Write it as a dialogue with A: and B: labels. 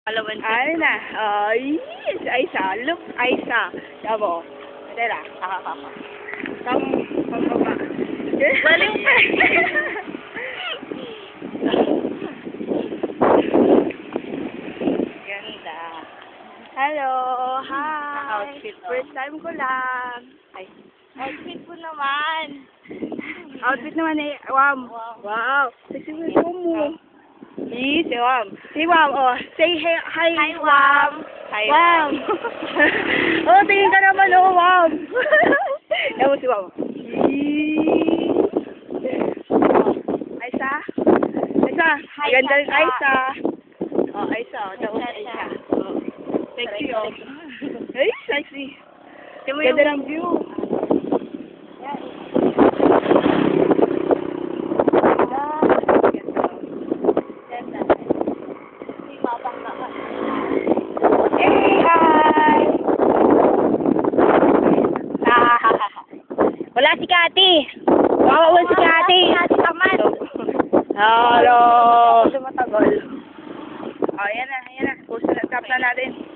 A: Kalaban
B: Ay na. Ay, si Aisa. Look, Aisa. Yabo. Tera. Pambaba.
A: Baliw pa.
B: Ganda. Hello. Hi.
A: Outfit, oh.
B: First time ko lang. Ay.
A: Outfit ko naman.
B: Outfit naman eh. Wam. Wow. Sexy mo. Si Wam. Si Wam. Oh, say hi.
A: Hi, Wam. Hi,
B: Wam. Oh, tingin ka naman. Oh, Wam. Yan mo si Wam. Aisa. Aisa.
A: Hi,
B: Ganda rin
A: Aisa.
B: Aisa. Oh, Aisa. Oh, tapos Aisa. Oh. Sexy, oh. Ay, sexy. Ganda ng view. Wala si Kati. Wawawan si Kati.
A: Kati naman.
B: Hello. Matagal. Oh, yan na. Post na, tap na natin.